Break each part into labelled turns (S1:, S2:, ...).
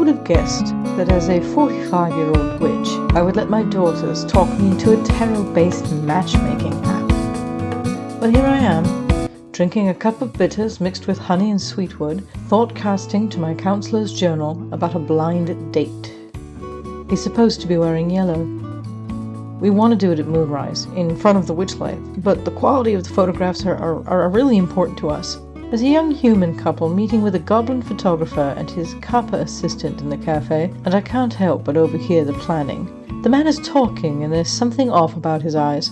S1: would have guessed that as a 45-year-old witch, I would let my daughters talk me into a tarot-based matchmaking app? But here I am, drinking a cup of bitters mixed with honey and sweetwood, thought-casting to my counselor's journal about a blind date. He's supposed to be wearing yellow. We want to do it at moonrise, in front of the witchlight, but the quality of the photographs are really important to us. As a young human couple meeting with a goblin photographer and his kappa assistant in the cafe, and I can't help but overhear the planning. The man is talking, and there's something off about his eyes.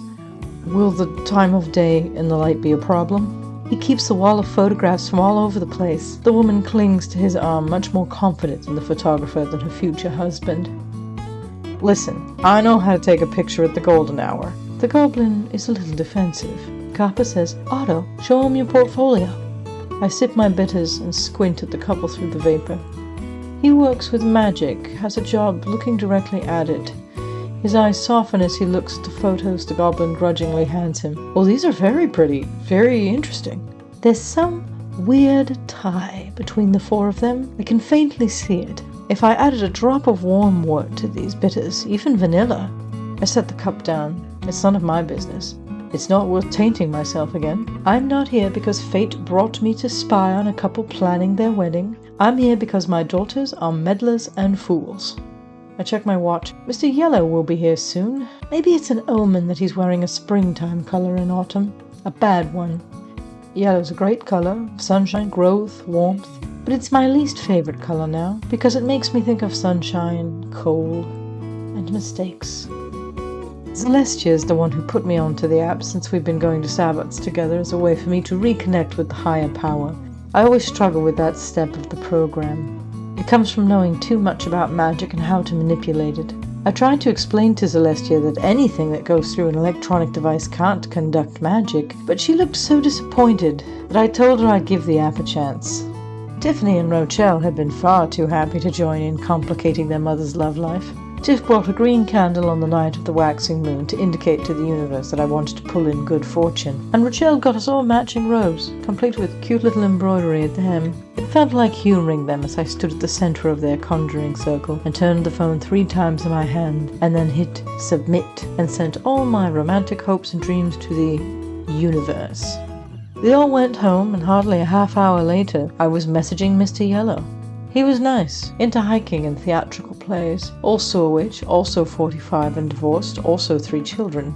S1: Will the time of day and the light be a problem? He keeps the wall of photographs from all over the place. The woman clings to his arm, much more confident in the photographer than her future husband. Listen, I know how to take a picture at the golden hour. The goblin is a little defensive. Kappa says, Otto, show him your portfolio. I sip my bitters and squint at the couple through the vapor. He works with magic, has a job looking directly at it. His eyes soften as he looks at the photos the goblin grudgingly hands him. Oh, these are very pretty, very interesting. There's some weird tie between the four of them. I can faintly see it. If I added a drop of warm wort to these bitters, even vanilla. I set the cup down. It's none of my business. It's not worth tainting myself again. I'm not here because fate brought me to spy on a couple planning their wedding. I'm here because my daughters are meddlers and fools. I check my watch. Mr. Yellow will be here soon. Maybe it's an omen that he's wearing a springtime color in autumn. A bad one. Yellow's a great color, sunshine, growth, warmth. But it's my least favorite color now, because it makes me think of sunshine, cold, and mistakes. Celestia is the one who put me onto the app since we've been going to Sabbats together as a way for me to reconnect with the higher power. I always struggle with that step of the program. It comes from knowing too much about magic and how to manipulate it. I tried to explain to Celestia that anything that goes through an electronic device can't conduct magic, but she looked so disappointed that I told her I'd give the app a chance. Tiffany and Rochelle had been far too happy to join in complicating their mother's love life. Tiff brought a green candle on the night of the waxing moon to indicate to the universe that I wanted to pull in good fortune, and Rochelle got us all matching robes, complete with cute little embroidery at the hem. It felt like humouring them as I stood at the centre of their conjuring circle and turned the phone 3 times in my hand, and then hit submit and sent all my romantic hopes and dreams to the universe. They all went home, and hardly a half hour later I was messaging Mr. Yellow. He was nice, into hiking and theatrical plays, also a witch, also 45 and divorced, also 3 children.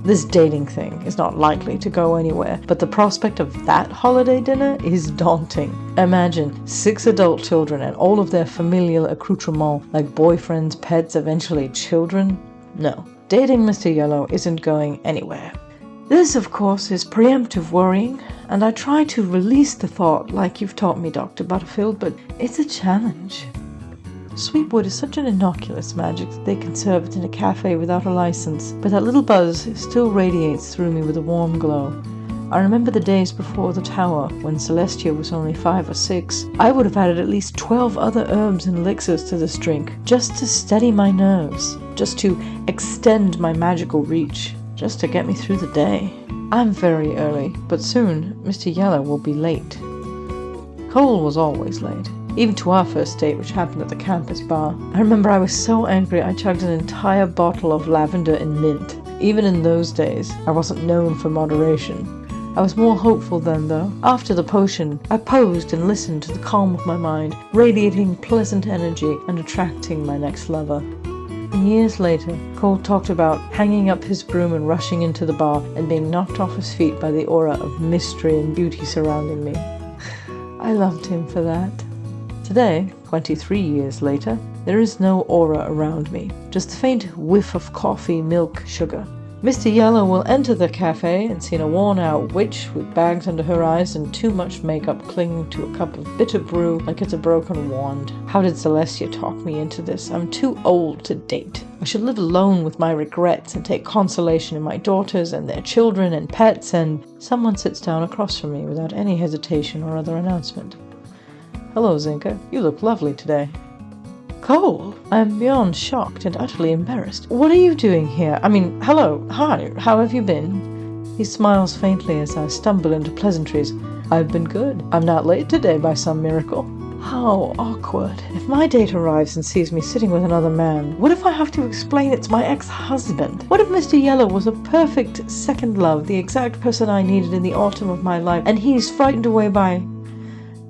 S1: This dating thing is not likely to go anywhere, but the prospect of that holiday dinner is daunting. Imagine 6 adult children and all of their familial accoutrements, like boyfriends, pets, eventually children. No, dating Mr. Yellow isn't going anywhere. This, of course, is preemptive worrying, and I try to release the thought like you've taught me, Dr. Butterfield, but it's a challenge. Sweetwood is such an innocuous magic that they can serve it in a cafe without a license, but that little buzz still radiates through me with a warm glow. I remember the days before the tower, when Celestia was only 5 or 6. I would have added at least 12 other herbs and elixirs to this drink, just to steady my nerves, just to extend my magical reach. Just to get me through the day. I'm very early, but soon Mr. Yellow will be late. Cole was always late, even to our first date, which happened at the campus bar. I remember I was so angry I chugged an entire bottle of lavender and mint. Even in those days, I wasn't known for moderation. I was more hopeful then, though. After the potion, I posed and listened to the calm of my mind, radiating pleasant energy and attracting my next lover. Years later, Cole talked about hanging up his broom and rushing into the bar and being knocked off his feet by the aura of mystery and beauty surrounding me. I loved him for that. Today, 23 years later, there is no aura around me, just a faint whiff of coffee, milk, sugar. Mr. Yellow will enter the cafe and see a worn-out witch with bags under her eyes and too much makeup clinging to a cup of bitter brew like it's a broken wand. How did Celestia talk me into this? I'm too old to date. I should live alone with my regrets and take consolation in my daughters and their children and pets, and someone sits down across from me without any hesitation or other announcement. Hello, Zinka. You look lovely today. Cole, I am beyond shocked and utterly embarrassed. What are you doing here? Hello, hi, how have you been? He smiles faintly as I stumble into pleasantries. I've been good. I'm not late today by some miracle. How awkward. If my date arrives and sees me sitting with another man, what if I have to explain it's my ex-husband? What if Mr. Yellow was a perfect second love, the exact person I needed in the autumn of my life, and he's frightened away by...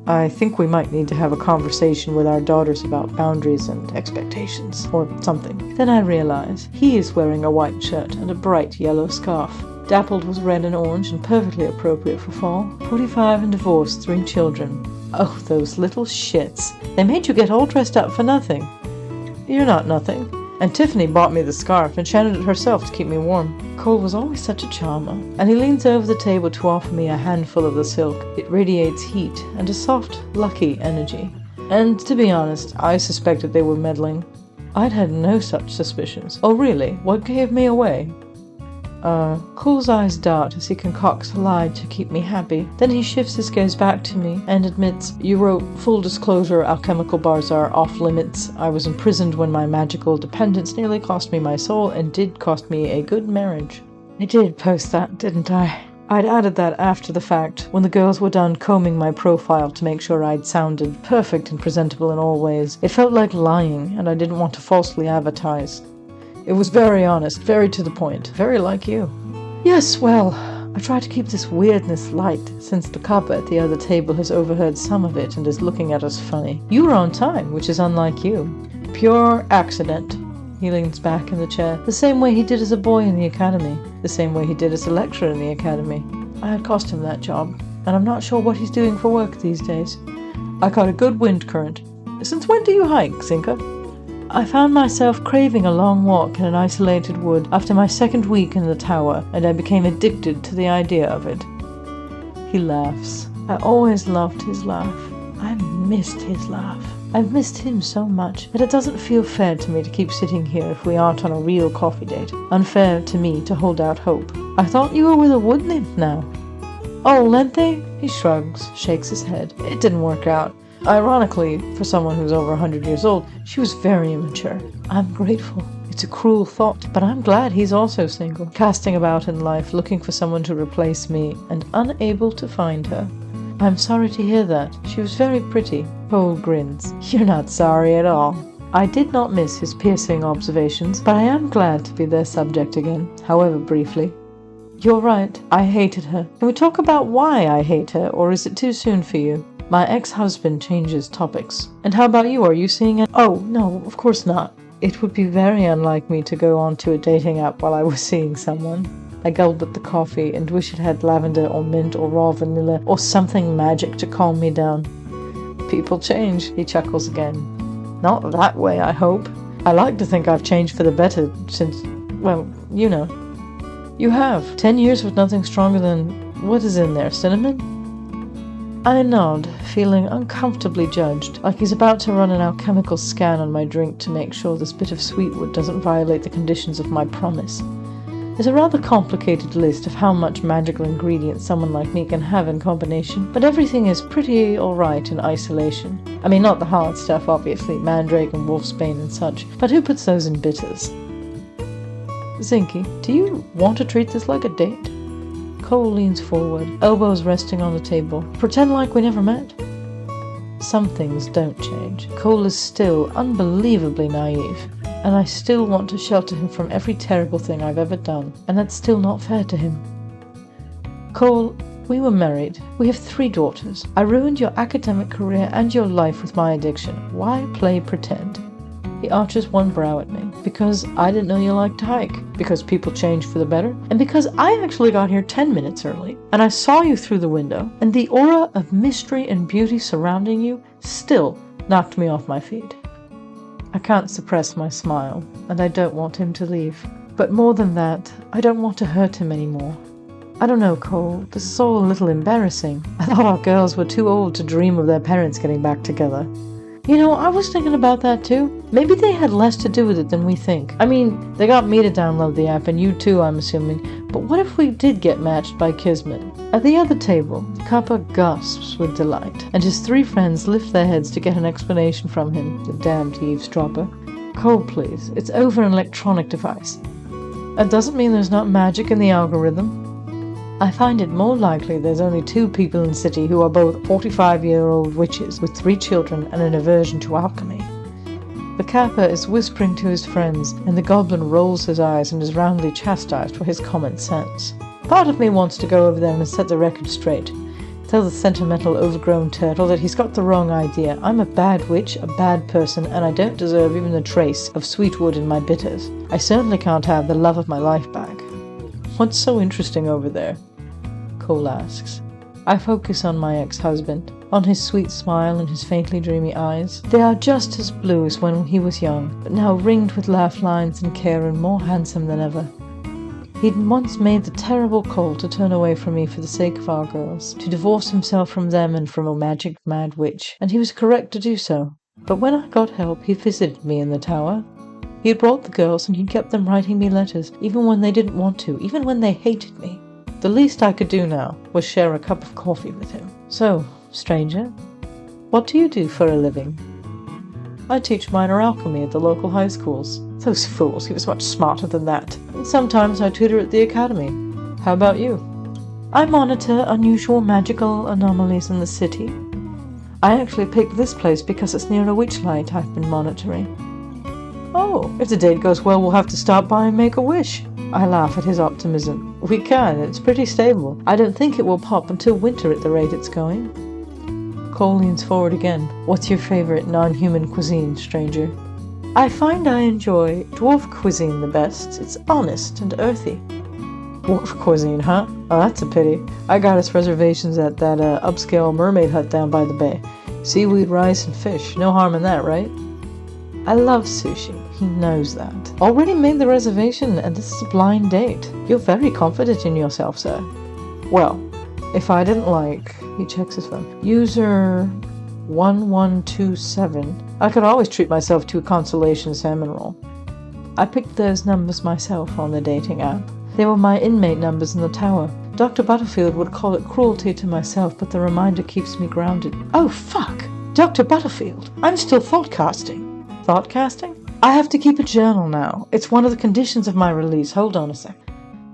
S1: I think we might need to have a conversation with our daughters about boundaries and expectations, or something. Then I realize he is wearing a white shirt and a bright yellow scarf. Dappled with red and orange and perfectly appropriate for fall. 45 and divorced, 3 children. Oh, those little shits. They made you get all dressed up for nothing. You're not nothing. And Tiffany bought me the scarf and shanded it herself to keep me warm. Cole was always such a charmer. And he leans over the table to offer me a handful of the silk. It radiates heat and a soft, lucky energy. And to be honest, I suspected they were meddling. I'd had no such suspicions. Oh really? What gave me away? Cole's eyes dart as he concocts a lie to keep me happy. Then he shifts his gaze back to me and admits, "You wrote, 'Full disclosure, alchemical bars are off limits. I was imprisoned when my magical dependence nearly cost me my soul and did cost me a good marriage.'" I did post that, didn't I? I'd added that after the fact, when the girls were done combing my profile to make sure I'd sounded perfect and presentable in all ways. It felt like lying, and I didn't want to falsely advertise. It was very honest, very to the point, very like you. Yes, well, I try to keep this weirdness light, since the copper at the other table has overheard some of it and is looking at us funny. You were on time, which is unlike you. Pure accident. He leans back in the chair, the same way he did as a boy in the academy, the same way he did as a lecturer in the academy. I had cost him that job, and I'm not sure what he's doing for work these days. I caught a good wind current. Since when do you hike, Zinka? I found myself craving a long walk in an isolated wood after my second week in the tower, and I became addicted to the idea of it. He laughs. I always loved his laugh. I missed his laugh. I've missed him so much that it doesn't feel fair to me to keep sitting here if we aren't on a real coffee date. Unfair to me to hold out hope. I thought you were with a wood nymph now. Oh, Lente? He shrugs, shakes his head. It didn't work out. Ironically, for someone who's over 100 years old, she was very immature. I'm grateful. It's a cruel thought, but I'm glad he's also single, casting about in life, looking for someone to replace me, and unable to find her. I'm sorry to hear that. She was very pretty. Cole grins. You're not sorry at all. I did not miss his piercing observations, but I am glad to be their subject again, however briefly. You're right. I hated her. Can we talk about why I hate her, or is it too soon for you? My ex-husband changes topics. And how about you? Are you seeing it? Oh, no, of course not. It would be very unlike me to go on to a dating app while I was seeing someone. I gulp at the coffee and wish it had lavender or mint or raw vanilla or something magic to calm me down. People change, he chuckles again. Not that way, I hope. I like to think I've changed for the better since, well, you know. You have. 10 years with nothing stronger than... what is in there, cinnamon? I nod, feeling uncomfortably judged, like he's about to run an alchemical scan on my drink to make sure this bit of sweetwood doesn't violate the conditions of my promise. There's a rather complicated list of how much magical ingredients someone like me can have in combination, but everything is pretty alright in isolation. I mean, not the hard stuff, obviously, mandrake and wolfsbane and such, but who puts those in bitters? Zinky, do you want to treat this like a date? Cole leans forward, elbows resting on the table. Pretend like we never met? Some things don't change. Cole is still unbelievably naive, and I still want to shelter him from every terrible thing I've ever done, and that's still not fair to him. Cole, we were married. We have 3 daughters. I ruined your academic career and your life with my addiction. Why play pretend? He arches one brow at me. Because I didn't know you liked to hike. Because people change for the better. And because I actually got here 10 minutes early. And I saw you through the window. And the aura of mystery and beauty surrounding you still knocked me off my feet. I can't suppress my smile. And I don't want him to leave. But more than that, I don't want to hurt him anymore. I don't know, Cole. This is all a little embarrassing. I thought our girls were too old to dream of their parents getting back together. You know, I was thinking about that too. Maybe they had less to do with it than we think. I mean, they got me to download the app, and you too, I'm assuming. But what if we did get matched by Kismet? At the other table, Kappa gasps with delight, and his 3 friends lift their heads to get an explanation from him, the damned eavesdropper. Cole, please. It's over an electronic device. That doesn't mean there's not magic in the algorithm. I find it more likely there's only 2 people in the city who are both 45-year-old witches with 3 children and an aversion to alchemy. The Kappa is whispering to his friends, and the goblin rolls his eyes and is roundly chastised for his common sense. Part of me wants to go over there and set the record straight. Tell the sentimental overgrown turtle that he's got the wrong idea. I'm a bad witch, a bad person, and I don't deserve even a trace of sweet wood in my bitters. I certainly can't have the love of my life back. What's so interesting over there? Cole asks. I focus on my ex-husband, on his sweet smile and his faintly dreamy eyes. They are just as blue as when he was young, but now ringed with laugh lines and care and more handsome than ever. He'd once made the terrible call to turn away from me for the sake of our girls, to divorce himself from them and from a magic mad witch, and he was correct to do so. But when I got help, he visited me in the tower. He had brought the girls and he'd kept them writing me letters, even when they didn't want to, even when they hated me. The least I could do now was share a cup of coffee with him. So, stranger, what do you do for a living? I teach minor alchemy at the local high schools. Those fools, he was much smarter than that. And sometimes I tutor at the academy. How about you? I monitor unusual magical anomalies in the city. I actually picked this place because it's near a witchlight I've been monitoring. Oh, if the date goes well, we'll have to stop by and make a wish. I laugh at his optimism. We can, it's pretty stable. I don't think it will pop until winter at the rate it's going. Cole leans forward again. What's your favorite non-human cuisine, stranger? I find I enjoy dwarf cuisine the best. It's honest and earthy. Dwarf cuisine, huh? Oh, that's a pity. I got us reservations at that upscale mermaid hut down by the bay. Seaweed, rice, and fish. No harm in that, right? I love sushi. He knows that. Already made the reservation, and this is a blind date. You're very confident in yourself, sir. Well, if I didn't like... He checks his phone. User 1127. I could always treat myself to a consolation salmon roll. I picked those numbers myself on the dating app. They were my inmate numbers in the tower. Dr. Butterfield would call it cruelty to myself, but the reminder keeps me grounded. Oh, fuck! Dr. Butterfield! I'm still thoughtcasting. Thoughtcasting? I have to keep a journal now. It's one of the conditions of my release. Hold on a sec.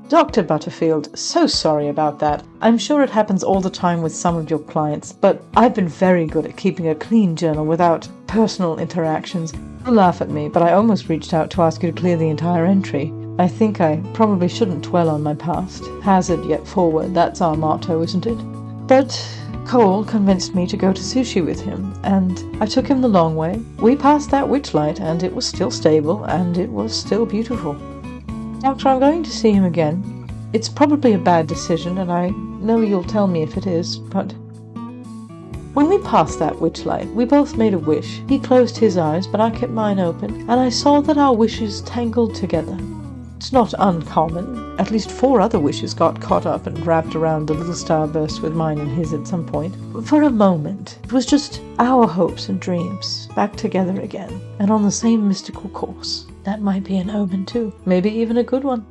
S1: Dr. Butterfield, so sorry about that. I'm sure it happens all the time with some of your clients, but I've been very good at keeping a clean journal without personal interactions. You laugh at me, but I almost reached out to ask you to clear the entire entry. I think I probably shouldn't dwell on my past. Hazard yet forward, that's our motto, isn't it? But Cole convinced me to go to sushi with him, and I took him the long way. We passed that witchlight, and it was still stable, and it was still beautiful. Doctor, I'm going to see him again. It's probably a bad decision, and I know you'll tell me if it is, but... When we passed that witchlight, we both made a wish. He closed his eyes, but I kept mine open, and I saw that our wishes tangled together. It's not uncommon. At least 4 other wishes got caught up and wrapped around the little starburst with mine and his at some point. For a moment, it was just our hopes and dreams back together again, and on the same mystical course. That might be an omen too. Maybe even a good one.